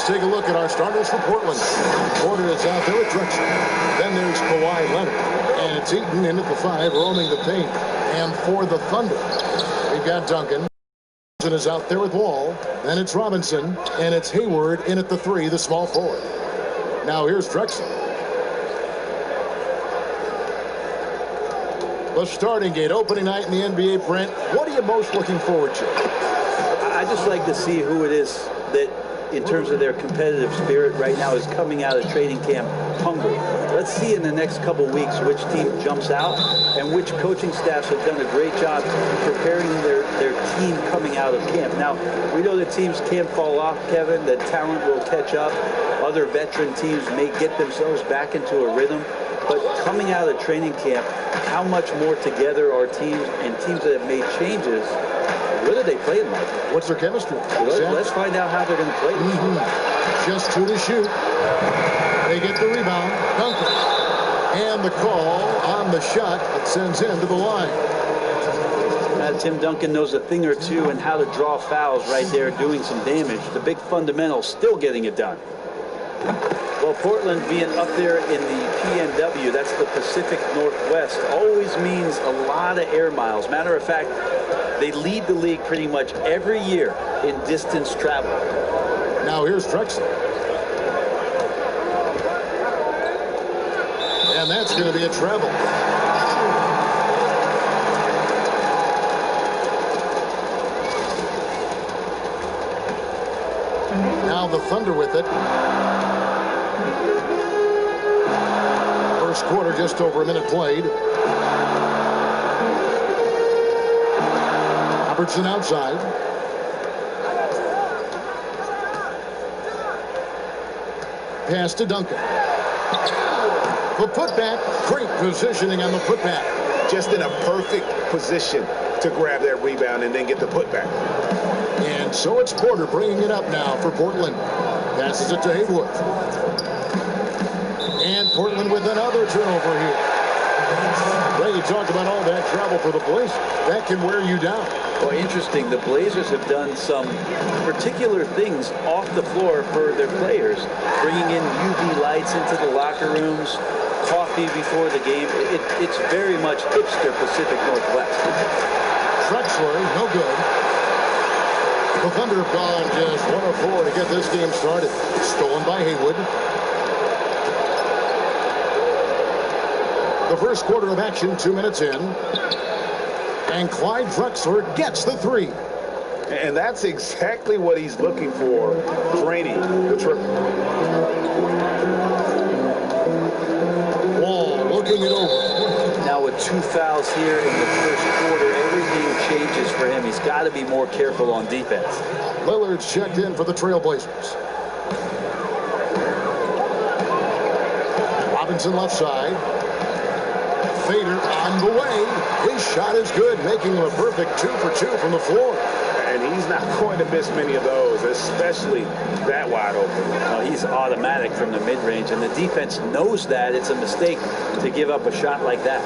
Let's take a look at our starters for Portland. Porter is out there with Drexler. Then there's Kawhi Leonard. And it's Eaton in at the 5, roaming the paint. And for the Thunder, we've got Duncan. Is out there with Wall. Then it's Robinson. And it's Hayward in at the 3, the small forward. Now here's Drexler. The starting gate, opening night in the NBA, Brent. What are you most looking forward to? I just like to see who it is that, in terms of their competitive spirit right now, is coming out of training camp hungry. Let's see in the next couple weeks which team jumps out and which coaching staffs have done a great job preparing their team coming out of camp. Now, we know that teams can't fall off, Kevin. That talent will catch up. Other veteran teams may get themselves back into a rhythm. But coming out of training camp, how much more together are teams and teams that have made changes? What are they playing like? What's their chemistry? Let's find out how they're going to play this. Just 2 to shoot. They get the rebound. Duncan. And the call on the shot that sends him to the line. Tim Duncan knows a thing or two and how to draw fouls right there, doing some damage. The big fundamental still getting it done. Well, Portland being up there in the PNW, that's the Pacific Northwest, always means a lot of air miles. Matter of fact, they lead the league pretty much every year in distance travel. Now here's Drexler. And that's going to be a travel. Now the Thunder with it. First quarter, just over a minute played. Robertson outside. Pass to Duncan. The putback. Great positioning on the putback. Just in a perfect position to grab that rebound and then get the putback. And so it's Porter bringing it up now for Portland. Passes it to Hayward. another turnover here. Well, you talk about all that travel for the Blazers. That can wear you down. Well, interesting. The Blazers have done some particular things off the floor for their players, bringing in UV lights into the locker rooms, coffee before the game. It's very much hipster Pacific Northwest. Drexler, no good. The Thunder have gone just 1 of 4 to get this game started. Stolen by Haywood. The first quarter of action, 2 minutes in. And Clyde Drexler gets the 3. And that's exactly what he's looking for, draining the triple. Wall looking it over. Now with 2 fouls here in the first quarter, everything changes for him. He's got to be more careful on defense. Lillard's checked in for the Trailblazers. Robinson left side. Fader on the way. His shot is good, making him a perfect 2 for 2 from the floor. And he's not going to miss many of those, especially that wide open. He's automatic from the mid-range, and the defense knows that it's a mistake to give up a shot like that.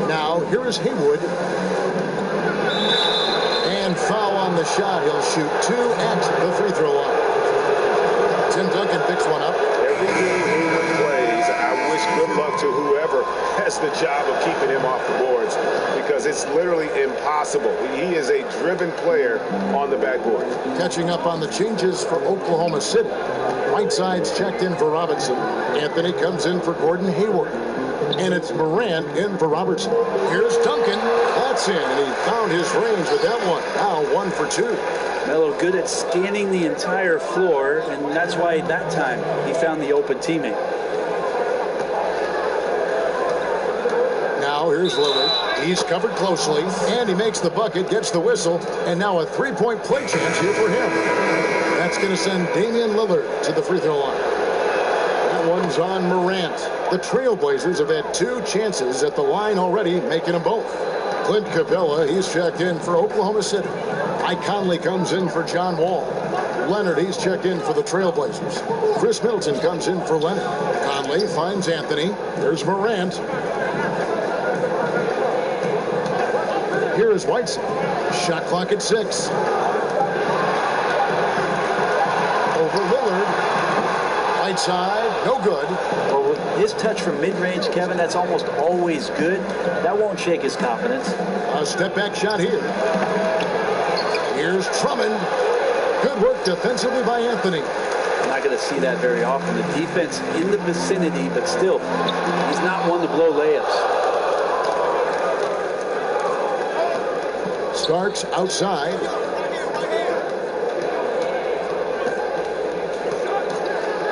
Now, here is Haywood. And foul on the shot. He'll shoot 2 at the free throw line. Tim Duncan picks one up. Every game Haywood plays, I wish good luck to whoever has the job of keeping him off the boards, because it's literally impossible. He is a driven player on the backboard. Catching up on the changes for Oklahoma City. Whiteside's checked in for Robinson. Anthony comes in for Gordon Hayward. And it's Morant in for Robertson. Here's Duncan. That's in, and he found his range with that one. Now 1 for 2. Melo good at scanning the entire floor, and that's why that time he found the open teammate. Now here's Lillard. He's covered closely, and he makes the bucket, gets the whistle, and now a 3-point play chance here for him. That's going to send Damian Lillard to the free throw line. That one's on Morant. The Trailblazers have had 2 chances at the line already, making them both. Clint Capella, he's checked in for Oklahoma City. Mike Conley comes in for John Wall. Leonard, he's checked in for the Trailblazers. Chris Middleton comes in for Leonard. Conley finds Anthony. There's Morant. Here is Whiteside. Shot clock at 6. Over Lillard. Whiteside, no good. Well, with his touch from mid-range, Kevin, that's almost always good. That won't shake his confidence. A step-back shot here. Here's Drummond. Good work defensively by Anthony. I'm not going to see that very often. The defense in the vicinity, but still, he's not one to blow layups. Starks outside.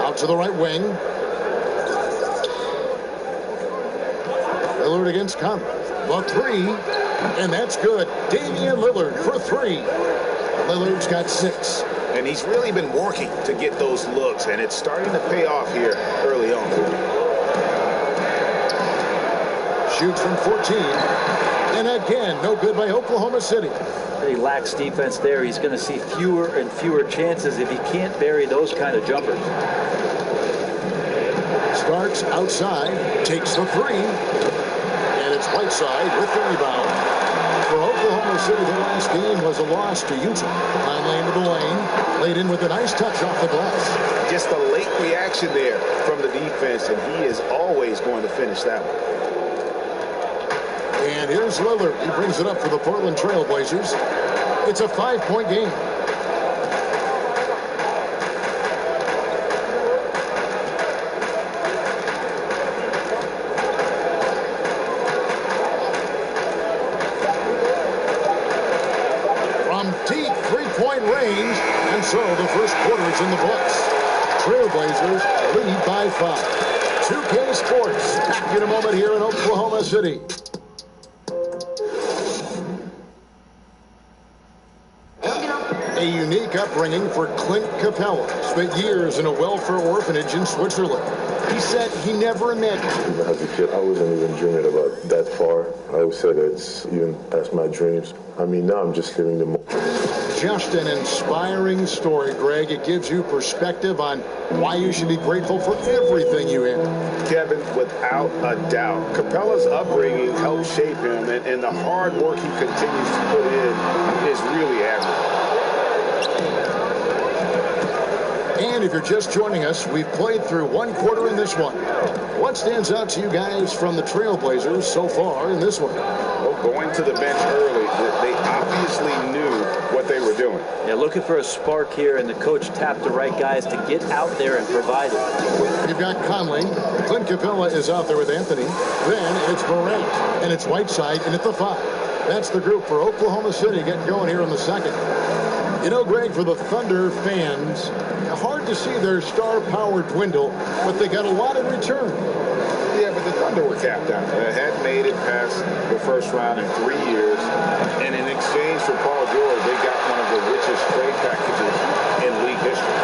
Out to the right wing. Lillard against Conley. The 3, and that's good. Damian Lillard for 3. Lillard's got 6. And he's really been working to get those looks, and it's starting to pay off here early on. Shoots from 14. And again, no good by Oklahoma City. He lacks defense there. He's going to see fewer and fewer chances if he can't bury those kind of jumpers. Starks outside, takes the 3. And it's Whiteside with the rebound. For Oklahoma City, the last game was a loss to Utah. Finally into the lane, laid in with a nice touch off the glass. Just a late reaction there from the defense, and he is always going to finish that one. And here's Lillard. He brings it up for the Portland Trailblazers. It's a 5-point game. From deep 3-point range, and so the first quarter is in the books. Trailblazers lead by 5. 2K Sports back in a moment here in Oklahoma City. A unique upbringing for Clint Capella. Spent years in a welfare orphanage in Switzerland. He said he never imagined. As a kid, I wasn't even dreaming about that far. I always said it's even past my dreams. I mean, now I'm just living the moment. just an inspiring story, Greg. It gives you perspective on why you should be grateful for everything you have. Kevin, without a doubt, Capella's upbringing helped shape him, and the hard work he continues to put in is really admirable. And if you're just joining us, we've played through one quarter in this one. What stands out to you guys from the Trailblazers so far in this one? Well, going to the bench early, they obviously knew what they were doing. Yeah, looking for a spark here, and the coach tapped the right guys to get out there and provide it. You've got Conley. Clint Capella is out there with Anthony. Then it's Morant, and it's Whiteside in at the 5. That's the group for Oklahoma City getting going here in the second. You know, Greg, for the Thunder fans, hard to see their star power dwindle, but they got a lot in return. Yeah, but the Thunder were capped out. They hadn't made it past the first round in 3 years. And in exchange for Paul George, they got one of the richest trade packages in league history.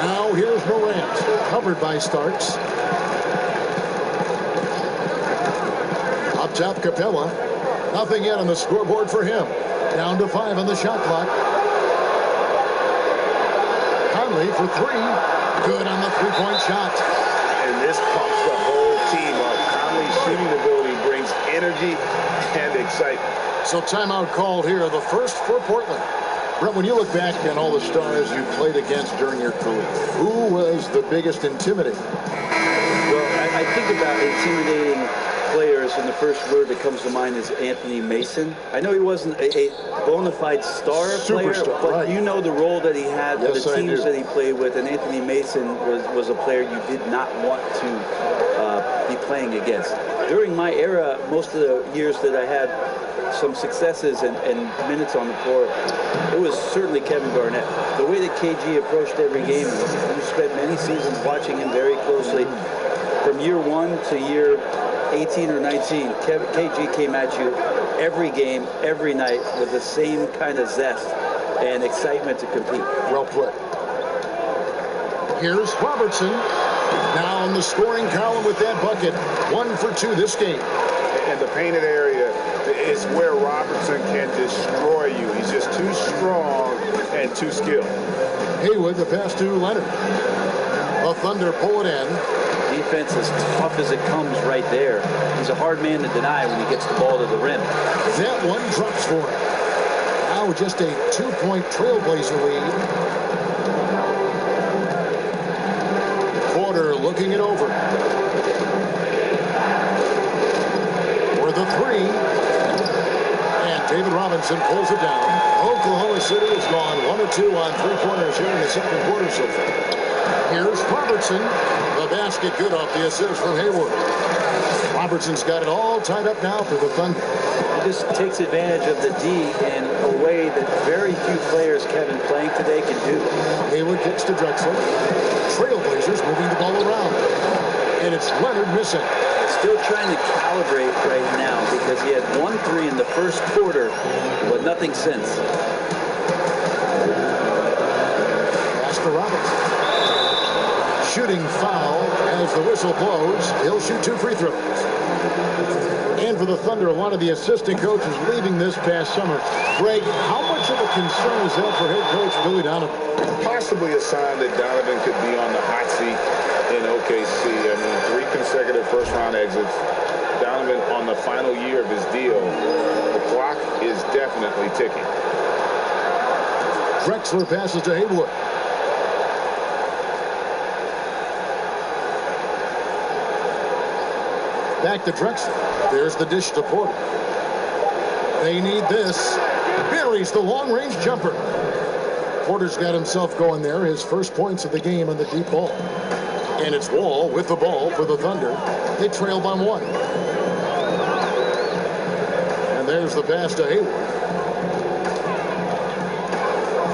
Now here's Morant, covered by Starks. Up top, Capella. Nothing yet on the scoreboard for him. Down to 5 on the shot clock. Conley for 3. Good on the three-point shot. And this pumps the whole team up. Conley's shooting ability brings energy and excitement. So timeout called here, the first for Portland. Brett, when you look back on all the stars you played against during your career, who was the biggest intimidator? Well, I think about intimidating players, and the first word that comes to mind is Anthony Mason. I know he wasn't a bona fide star player, Superstar, but right. you know the role that he had for Yes, the I teams do. that he played with, and Anthony Mason was a player you did not want to be playing against. During my era, most of the years that I had some successes and minutes on the floor, it was certainly Kevin Garnett. The way that KG approached every game, you spent many seasons watching him very closely. From year 1 to year 18 or 19, KG came at you every game, every night with the same kind of zest and excitement to compete. Well put. Here's Robertson. Now in the scoring column with that bucket. 1 for 2 this game. And the painted area is where Robertson can destroy you. He's just too strong and too skilled. Haywood, the pass to Leonard. The Thunder pull it in. Defense as tough as it comes right there. He's a hard man to deny when he gets the ball to the rim. That one drops for him. Now just a 2-point Trailblazer lead. Porter looking it over. For the 3. And David Robinson pulls it down. Oklahoma City has gone 1 of 2 on three-pointers here in the second quarter so far. Here's Robertson. The basket good off the assist from Hayward. Robertson's got it all tied up now for the Thunder. He just takes advantage of the D in a way that very few players, Kevin, playing today can do. Hayward kicks to Drexler. Trailblazers moving the ball around. And it's Leonard missing. Still trying to calibrate right now because he had 1 3 in the first quarter, but nothing since. Pass to Robinson. Shooting foul as the whistle blows. He'll shoot 2 free throws. And for the Thunder, a lot of the assistant coaches leaving this past summer. Greg, how much of a concern is that for head coach Billy Donovan? Possibly a sign that Donovan could be on the hot seat in OKC. I mean, 3 consecutive first-round exits. Donovan on the final year of his deal. The clock is definitely ticking. Drexler passes to Haywood. Back to Drexler. There's the dish to Porter. They need this. Buries the long-range jumper. Porter's got himself going there. His first points of the game on the deep ball. And it's Wall with the ball for the Thunder. They trail by 1. And there's the pass to Hayward.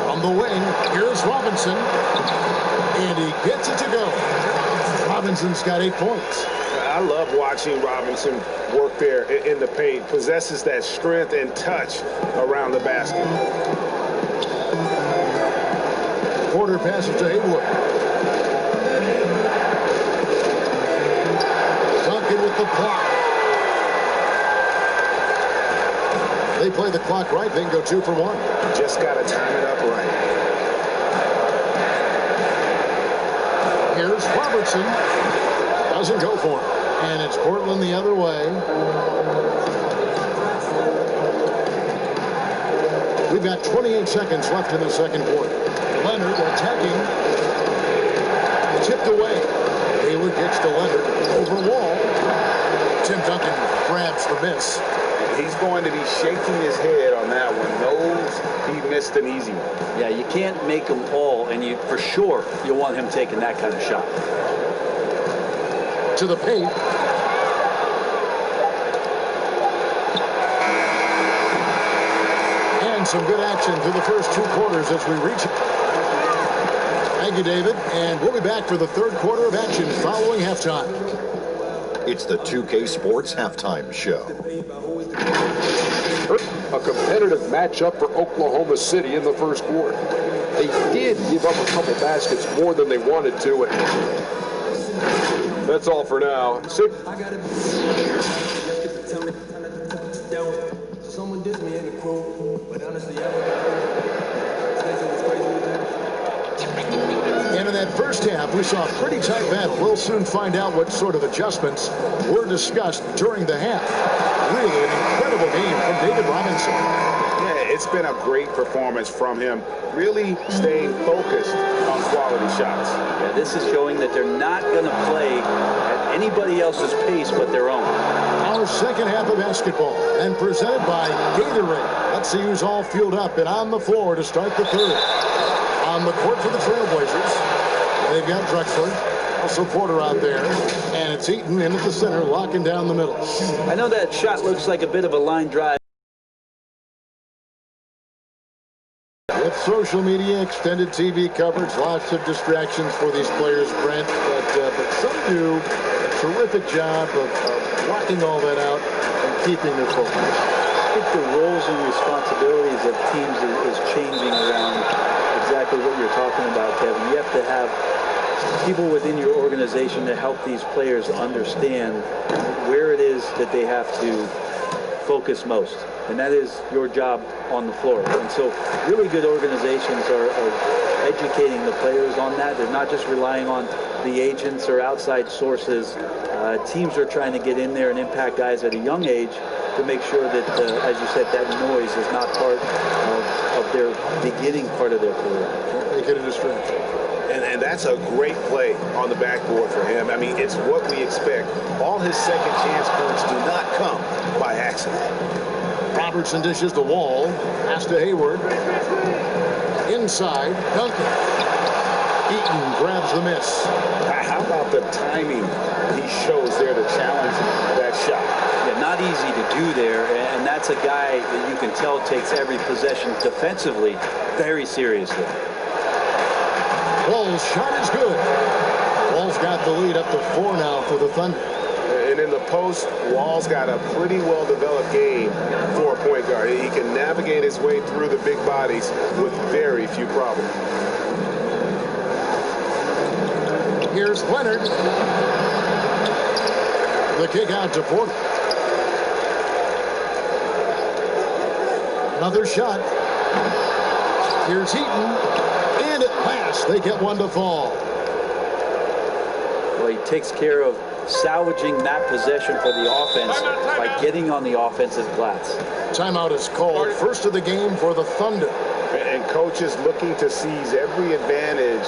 From the wing, here's Robinson. And he gets it to go. Robinson's got 8 points. I love watching Robinson work there in the paint. Possesses that strength and touch around the basket. Porter passes to Haywood. Duncan with the block. They play the clock right. They can go 2 for 1. Just got to time it up right. Here's Robertson. Doesn't go for it. And it's Portland the other way. We've got 28 seconds left in the second quarter. Leonard attacking. Tipped away. Hayward gets to Leonard. Over Wall. Tim Duncan grabs the miss. He's going to be shaking his head on that one. Knows he missed an easy one. Yeah, you can't make them all, and you for sure you want him taking that kind of shot. To the paint. And some good action through the first 2 quarters as we reach it. Thank you, David. And we'll be back for the third quarter of action following halftime. It's the 2K Sports Halftime Show. A competitive matchup for Oklahoma City in the first quarter. They did give up a couple baskets more than they wanted to. And that's all for now. Someone did me in the quote, but honestly, And in that first half, we saw a pretty tight battle. We'll soon find out what sort of adjustments were discussed during the half. Really an incredible game from David Robinson. Yeah, it's been a great performance from him. Really staying focused on quality shots. Yeah, this is showing that they're not going to play at anybody else's pace but their own. Our second half of basketball, and presented by Gatorade. Let's see who's all fueled up and on the floor to start the third. On the court for the Trailblazers, they've got Drexler, also Porter out there, and it's Eaton into the center, locking down the middle. I know that shot looks like a bit of a line drive. With social media, extended TV coverage, lots of distractions for these players, Brent, but some do a terrific job of blocking all that out and keeping their focus. I think the roles and responsibilities of teams is changing around exactly what you're talking about, Kevin. You have to have people within your organization to help these players understand where it is that they have to focus most. And that is your job on the floor. And so really good organizations are educating the players on that. They're not just relying on the agents or outside sources. Teams are trying to get in there and impact guys at a young age to make sure that, as you said, that noise is not part of their beginning part of their career. Make it a distraction. And that's a great play on the backboard for him. I mean, it's what we expect. All his second chance points do not come by accident. Robertson dishes to Wall. Pass to Hayward. Inside, Duncan. Eaton grabs the miss. How about the timing he shows there to challenge that shot? Yeah, not easy to do there, and that's a guy that you can tell takes every possession defensively very seriously. Wall's shot is good. Wall's got the lead up to 4 now for the Thunder. And in the post, Wall's got a pretty well-developed game for a point guard. He can navigate his way through the big bodies with very few problems. Here's Leonard. The kick out to Porter. Another shot. Here's Heaton. And at last, they get one to fall. Well, he takes care of salvaging that possession for the offense by getting on the offensive glass. Timeout is called. First of the game for the Thunder. And coaches looking to seize every advantage,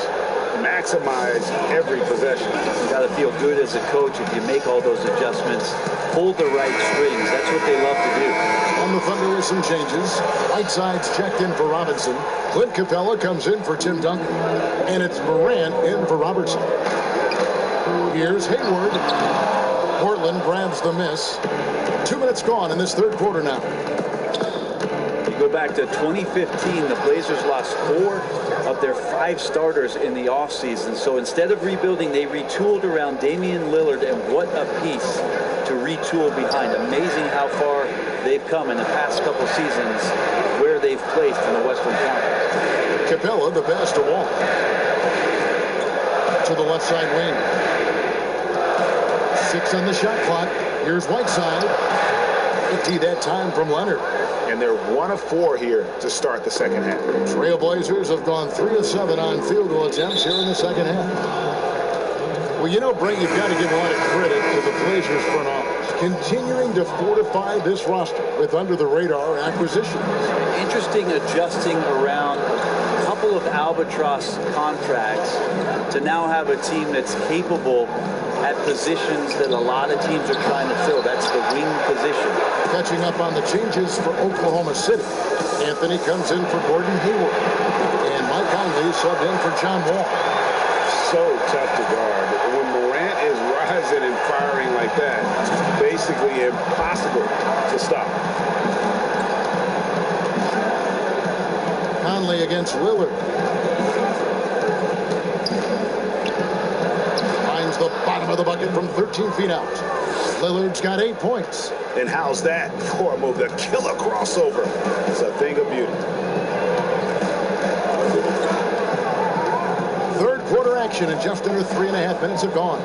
maximize every possession. You got to feel good as a coach if you make all those adjustments, pull the right strings. That's what they love to do. On the Thunder with some changes. Whiteside's checked in for Robinson. Clint Capella comes in for Tim Duncan. And it's Morant in for Robertson. Here's Hayward. Portland grabs the miss. 2 minutes gone in this third quarter now. You go back to 2015, the Blazers lost 4 of their 5 starters in the offseason. So instead of rebuilding, they retooled around Damian Lillard, and what a piece to retool behind. Amazing how far they've come in the past couple seasons, where they've placed in the Western Conference. Capella, the pass to Wall. To the left side wing. 6 on the shot clock. Here's Whiteside. empty that time from Leonard. And they're 1 of 4 here to start the second half. Trailblazers have gone 3 of 7 on field goal attempts here in the second half. Well, you know, Brent, you've got to give a lot of credit to the Blazers front office, continuing to fortify this roster with under-the-radar acquisitions. Interesting adjusting around a couple of albatross contracts to now have a team that's capable at positions that a lot of teams are trying to fill. That's the wing position. Catching up on the changes for Oklahoma City. Anthony comes in for Gordon Hayward. And Mike Conley subbed in for John Wall. So tough to guard. When Morant is rising and firing like that, it's basically impossible to stop. Conley against Lillard. Finds the bottom of the bucket from 13 feet out. Lillard's got 8 points. And how's that for a move? The killer crossover. It's a thing of beauty. Third quarter action, and just under 3.5 minutes have gone.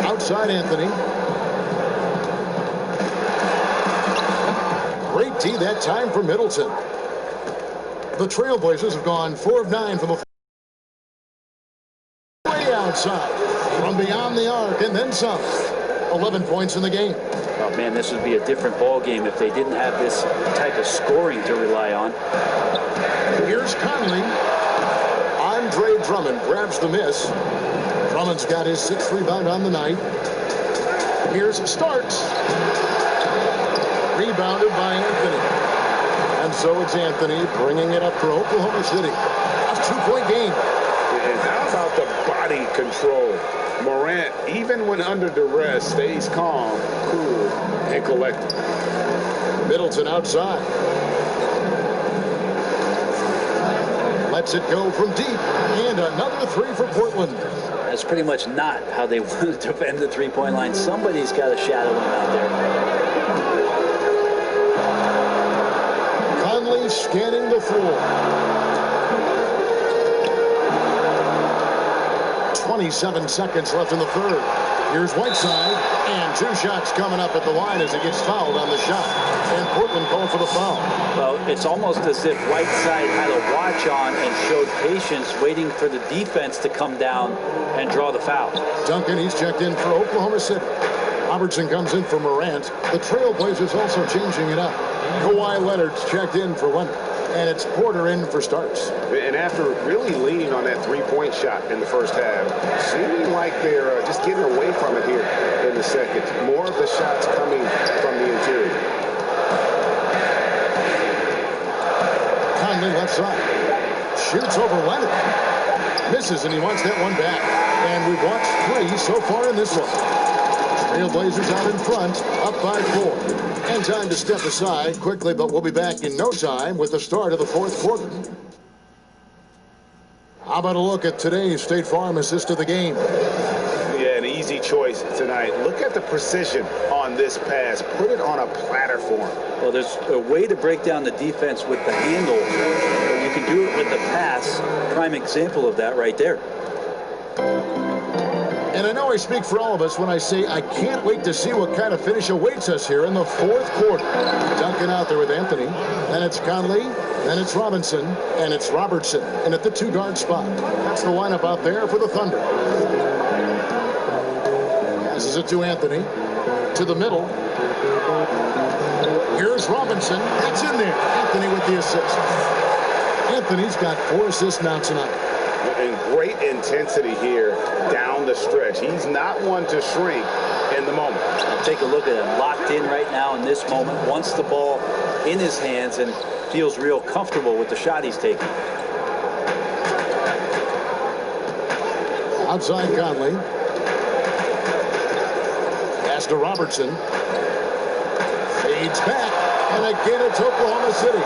Outside Anthony. Great tee that time for Middleton. The Trailblazers have gone 4 of 9 from the way outside. From beyond the arc and then some. 11 points in the game. Oh, man, this would be a different ball game if they didn't have this type of scoring to rely on. Here's Conley. Andre Drummond grabs the miss. Drummond's got his 6th rebound on the night. Here's Starks. Rebounded by Anthony. And so it's Anthony bringing it up for Oklahoma City. A 2-point game. And how about the body control? Morant, even when under duress, stays calm, cool, and collected. Middleton outside. Lets it go from deep. And another 3 for Portland. That's pretty much not how they want to defend the three-point line. Somebody's got to shadow him out there. Conley scanning the floor. 27 seconds left in the third. Here's Whiteside, and 2 shots coming up at the line as he gets fouled on the shot. And Portland called for the foul. Well, it's almost as if Whiteside had a watch on and showed patience, waiting for the defense to come down and draw the foul. Duncan, he's checked in for Oklahoma City. Robertson comes in for Morant. The Trailblazers also changing it up. Kawhi Leonard's checked in for Leonard. And it's Porter in for Starks. And after really leaning on that three-point shot in the first half, seeming like they're just getting away from it here in the second. More of the shots coming from the interior. Conley left side. Shoots over Leonard. Misses, and he wants that one back. And we've watched 3 so far in this one. Trailblazers out in front, up by 4. And time to step aside quickly, but we'll be back in no time with the start of the 4th quarter. How about a look at today's State Farm assist of the game? Yeah, an easy choice tonight. Look at the precision on this pass. Put it on a platter form. Well, there's a way to break down the defense with the handle. You can do it with the pass. Prime example of that right there. And I know I speak for all of us when I say I can't wait to see what kind of finish awaits us here in the 4th quarter. Duncan out there with Anthony. Then it's Conley. Then it's Robinson. And it's Robertson. And at the 2-guard spot. That's the lineup out there for the Thunder. Passes it to Anthony. To the middle. Here's Robinson. It's in there. Anthony with the assist. Anthony's got 4 assists now tonight. And great intensity here down the stretch. He's not one to shrink in the moment. Take a look at him, locked in right now in this moment, wants the ball in his hands and feels real comfortable with the shot he's taking. Outside Conley. Pass to Robertson. Fades back. And again it's Oklahoma City.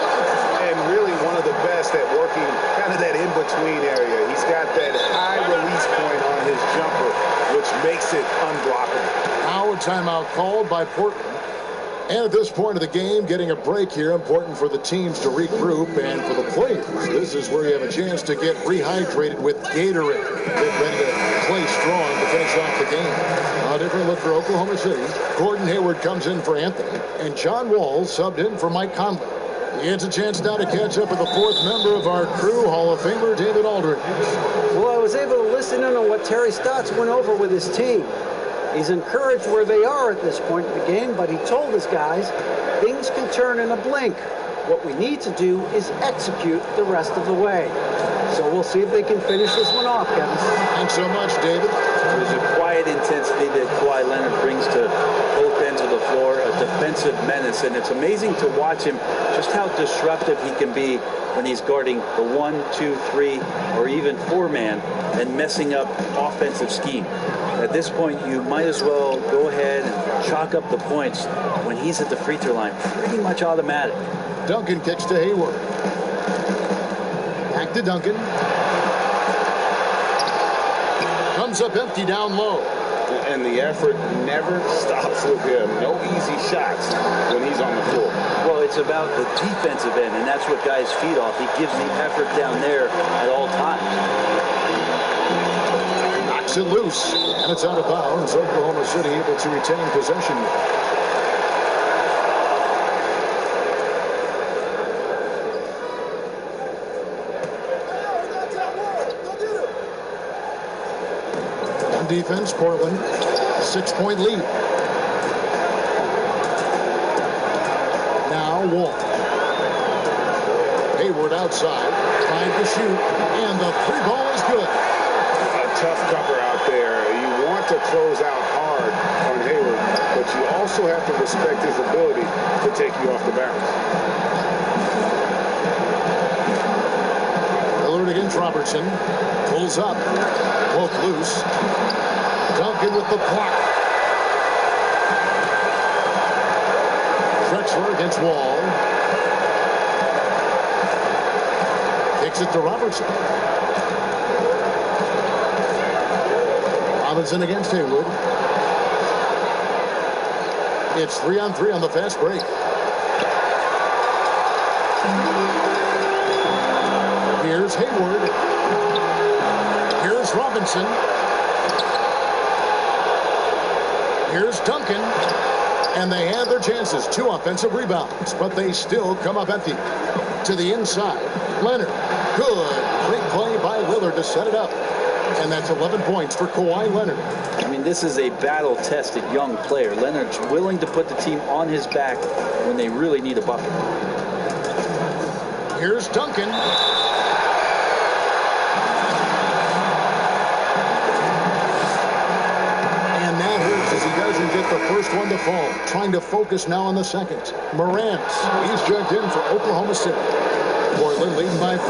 And really one of the best at working kind of that in-between area. He's got that high release point on his jumper, which makes it unblockable. Now a timeout called by Portland. And at this point of the game, getting a break here, important for the teams to regroup, and for the players, this is where you have a chance to get rehydrated with Gatorade. Get ready to play strong to finish off the game. A different look for Oklahoma City. Gordon Hayward comes in for Anthony, and John Wall subbed in for Mike Conley. He gets a chance now to catch up with the fourth member of our crew, Hall of Famer David Aldridge. Well, I was able to listen in on what Terry Stotts went over with his team. He's encouraged where they are at this point in the game, but he told his guys things can turn in a blink. What we need to do is execute the rest of the way. So we'll see if they can finish this one off, Kevin. Thanks so much, David. There's a quiet intensity that Kawhi Leonard brings to both ends of the floor, a defensive menace, and it's amazing to watch him, just how disruptive he can be when he's guarding the 1, 2, 3, or even 4-man and messing up offensive scheme. At this point, you might as well go ahead and chalk up the points when he's at the free throw line. Pretty much automatic. Duncan kicks to Hayward. Back to Duncan. Comes up empty down low. And the effort never stops with him. No easy shots when he's on the floor. Well, it's about the defensive end, and that's what guys feed off. He gives the effort down there at all times. Knocks it loose, and it's out of bounds. Oklahoma City able to retain possession. On defense, Portland, 6-point lead. Now Wall. Hayward outside, trying to shoot, and the three ball is good. Tough cover out there. You want to close out hard on Hayward, but you also have to respect his ability to take you off the bounce. Lillard against Robertson. Pulls up. Both loose. Duncan with the block. Drexler against Wall. Kicks it to Robertson. Robinson against Hayward. It's 3-on-3 on the fast break. Here's Hayward. Here's Robinson. Here's Duncan. And they have their chances. 2 offensive rebounds, but they still come up empty. To the inside. Leonard. Good. Great play by Lillard to set it up. And that's 11 points for Kawhi Leonard. I mean, this is a battle-tested young player. Leonard's willing to put the team on his back when they really need a bucket. Here's Duncan. And that hurts as he doesn't get the first one to fall. Trying to focus now on the second. Morant. He's checked in for Oklahoma City. Portland leading by 5.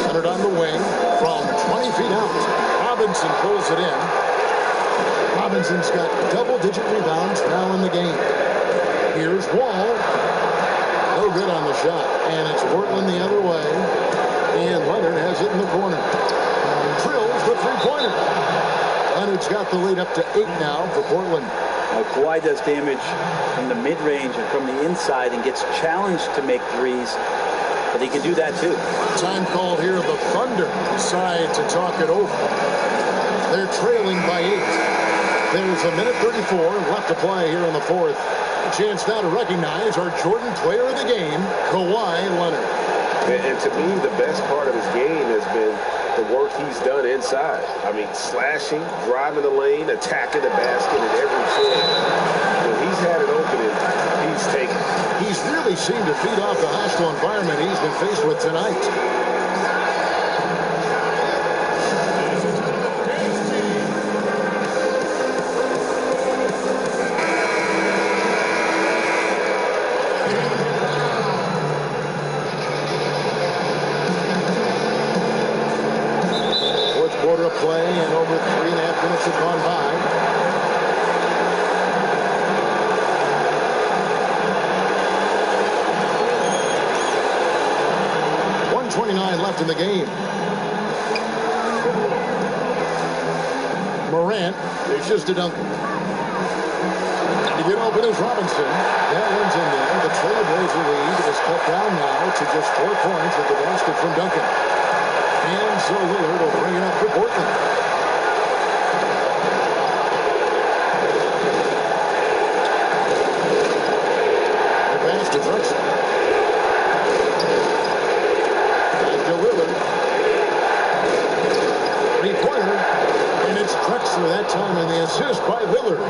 Leonard on the wing from 20 feet out. Robinson pulls it in. Robinson's got double-digit rebounds now in the game. Here's Wall. No good on the shot. And it's Portland the other way. And Leonard has it in the corner. Drills the three-pointer. Leonard's got the lead up to 8 now for Portland. Now, Kawhi does damage from the mid-range and from the inside and gets challenged to make threes. But he can do that too. Time called here. The Thunder decide to talk it over. They're trailing by 8. There's a minute 34 left to play here in the fourth. A chance now to recognize our Jordan player of the game, Kawhi Leonard. And to me, the best part of his game has been the work he's done inside. I mean, slashing, driving the lane, attacking the basket at every point. When he's had an opening, he's taken it. He's really seemed to feed off the hostile environment he's been faced with tonight. Fourth quarter of play, and over 3.5 minutes have gone by. Left in the game. Morant dishes to Duncan. To get open is Robinson. That one's in there. The Trailblazer lead is cut down now to just 4 points with the basket from Duncan. And so Lillard will bring it up for Portland. The pass to Drexler. Back to Lillard. Three-pointer. And it's Drexler that time, and the assist by Lillard.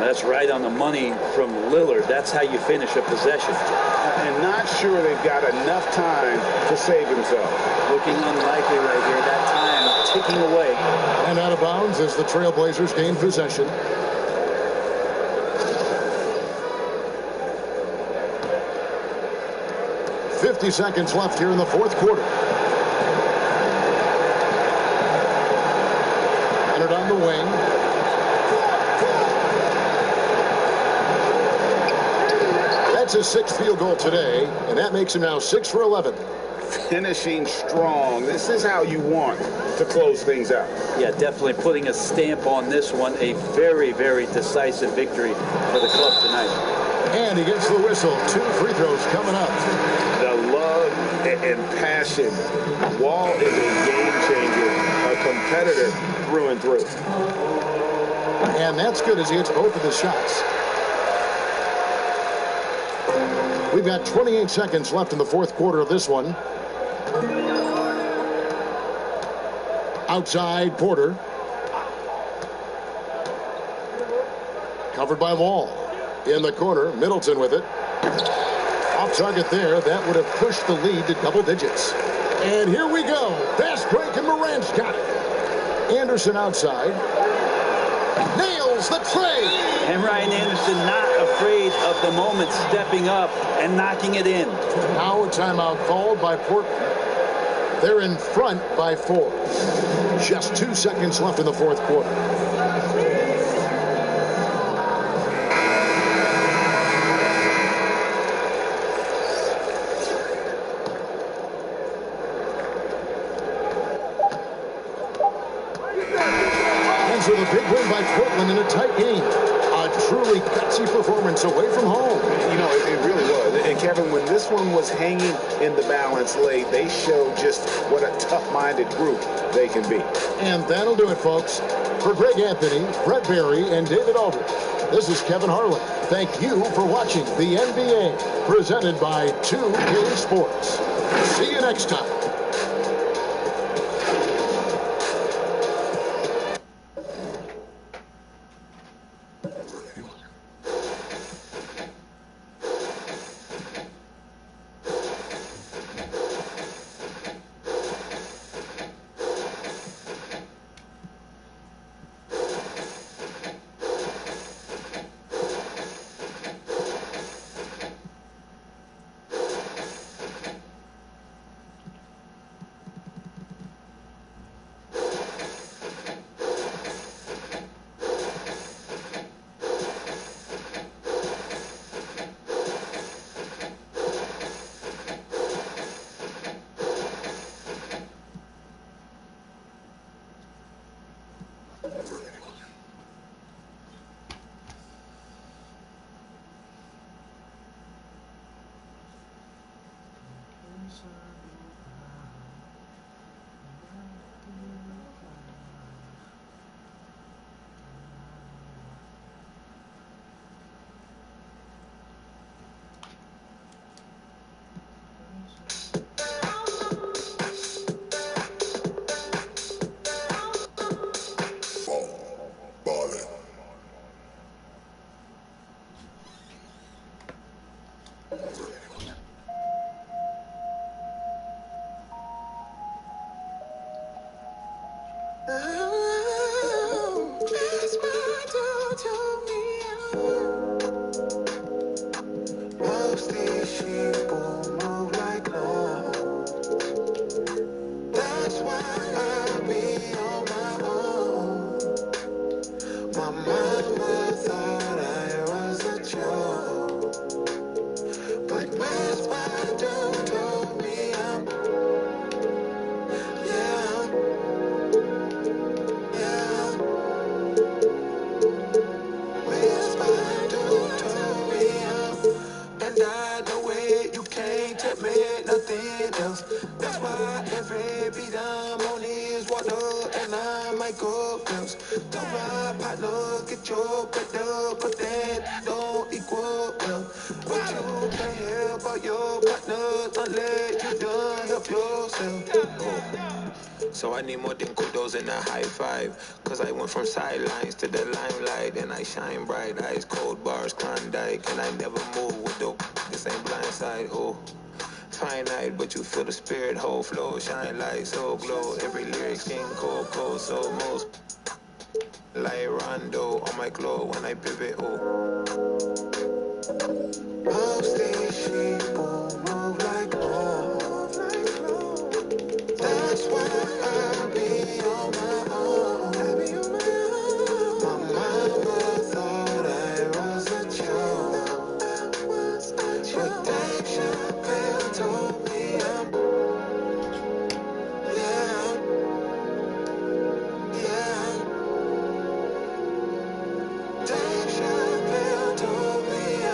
That's right on the money from Lillard. That's how you finish a possession. And not sure they've got enough time to save themselves. Looking unlikely right here. That time ticking away. And out of bounds as the Trailblazers gain possession. .50 seconds left here in the fourth quarter. Entered on the wing. That's his 6th field goal today, and that makes him now 6 for 11. Finishing strong. This is how you want to close things out. Yeah, definitely putting a stamp on this one. A very, very decisive victory for the club tonight. And he gets the whistle. 2 free throws coming up. The love and passion. Wall is a game changer, a competitor through and through. And that's good as he hits both of his shots. We've got 28 seconds left in the fourth quarter of this one. Outside, Porter. Covered by Wall. In the corner, Middleton with it. Off target there. That would have pushed the lead to double digits. And here we go. Fast break, and Morant's got it. Anderson outside. Nails the tray. And Ryan Anderson not afraid of the moment, stepping up and knocking it in. Now a timeout called by Portland. They're in front by 4. Just 2 seconds left in the fourth quarter. Ends with a big win by Portland in a tight game. A truly gutsy performance away from home. You know, it really was. And Kevin, when this one was hanging in the balance late, they showed just what a tough-minded group they can be. And that'll do it, folks. For Greg Anthony, Brett Berry, and David Aldridge, this is Kevin Harlan. Thank you for watching the NBA, presented by 2K Sports. See you next time. water and I might go close. Don't ride, partner, get your bread up, but that don't equal well. But you can't help out your partner unless you done help yourself. So I need more than kudos and a high five. Cause I went from sidelines to the limelight. And I shine bright, ice cold bars, Klondike. And I never move with dope, this ain't blindside, oh. Finite, but you feel the spirit, whole flow, shine light, so glow. Every lyric king, cold, so most like Rondo on my glow when I pivot, oh. Most people move like oh. That's why I be on my own. My mama thought I was a joke. But Dave Chappelle told me I'm yeah. Dave Chappelle told me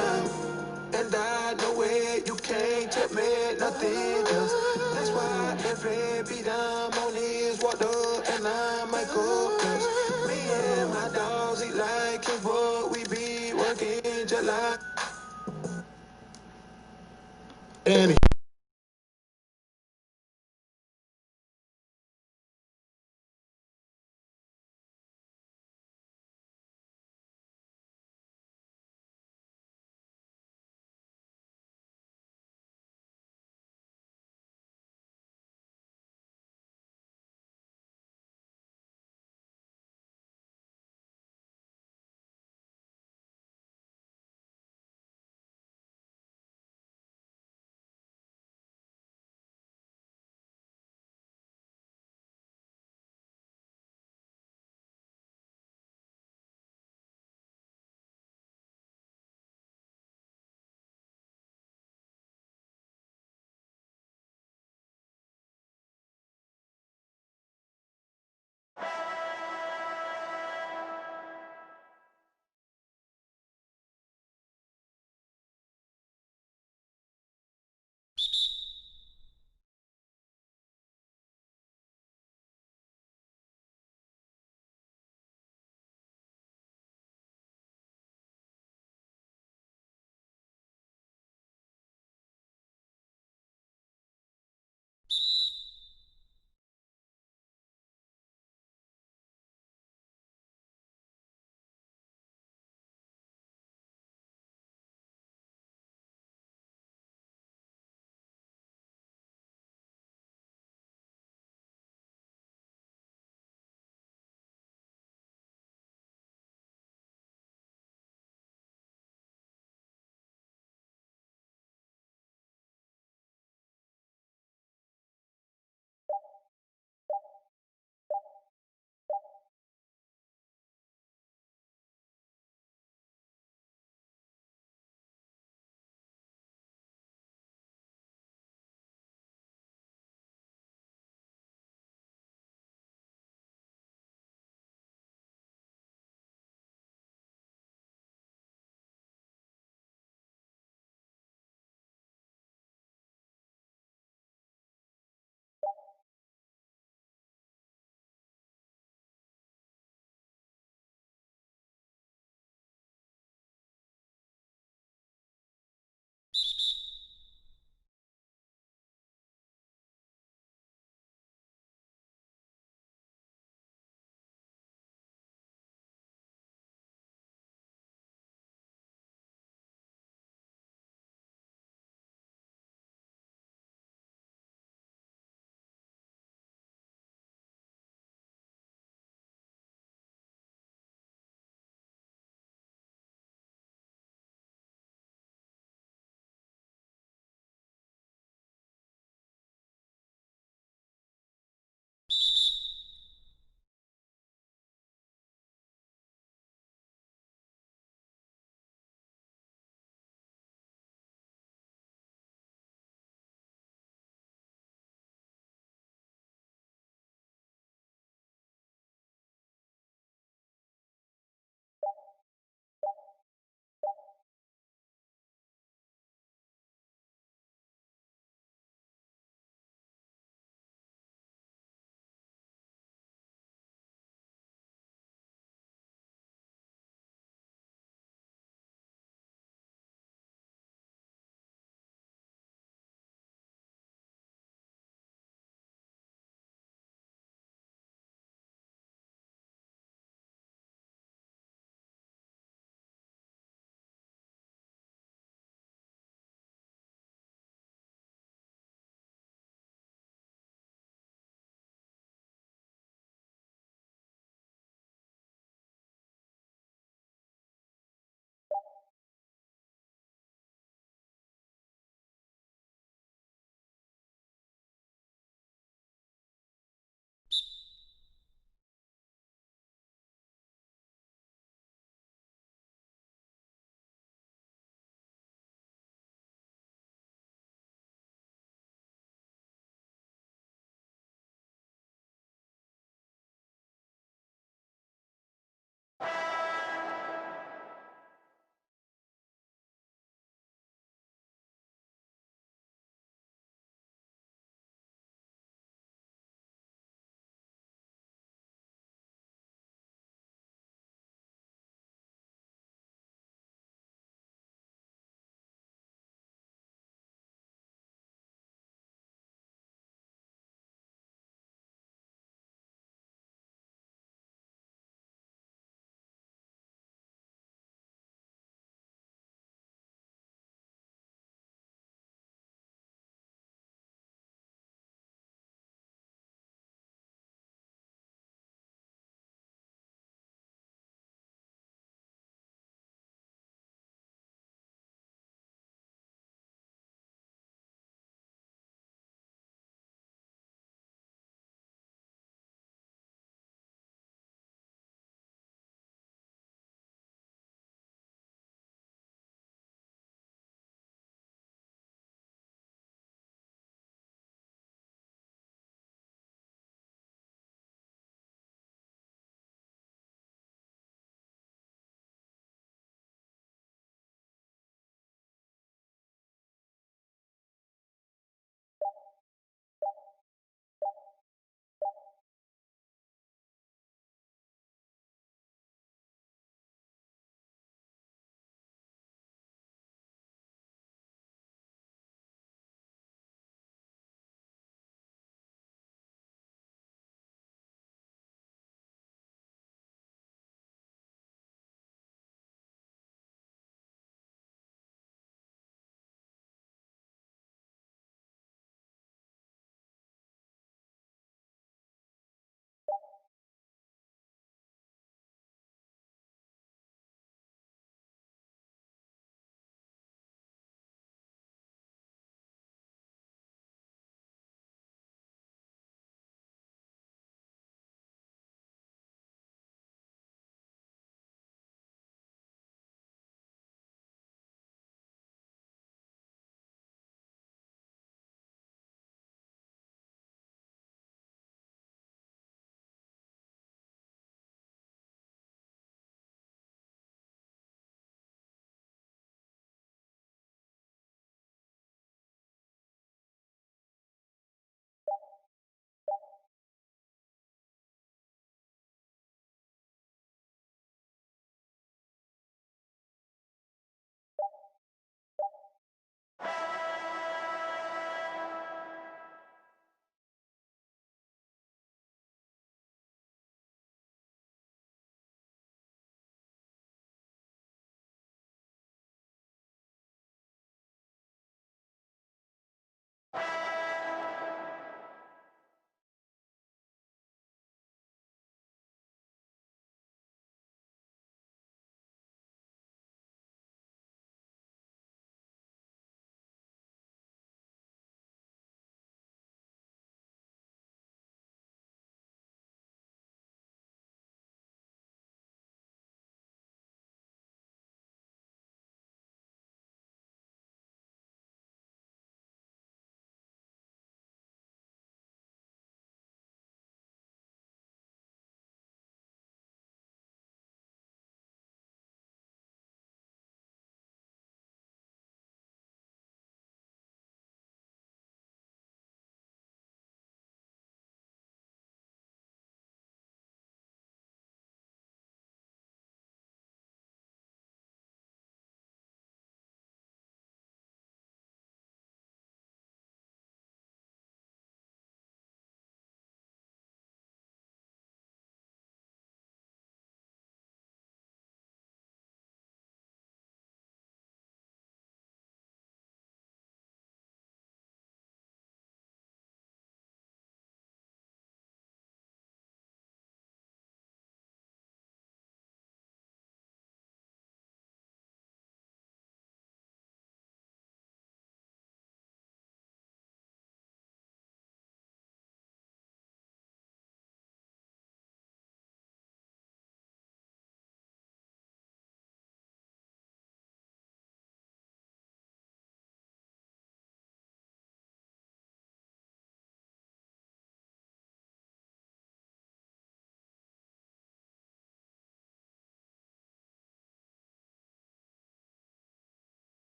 and I know it, you can't tell me nothing else. That's why every beat I'm on is water and I might go close. Me and my dogs eat like it's what we be working July. And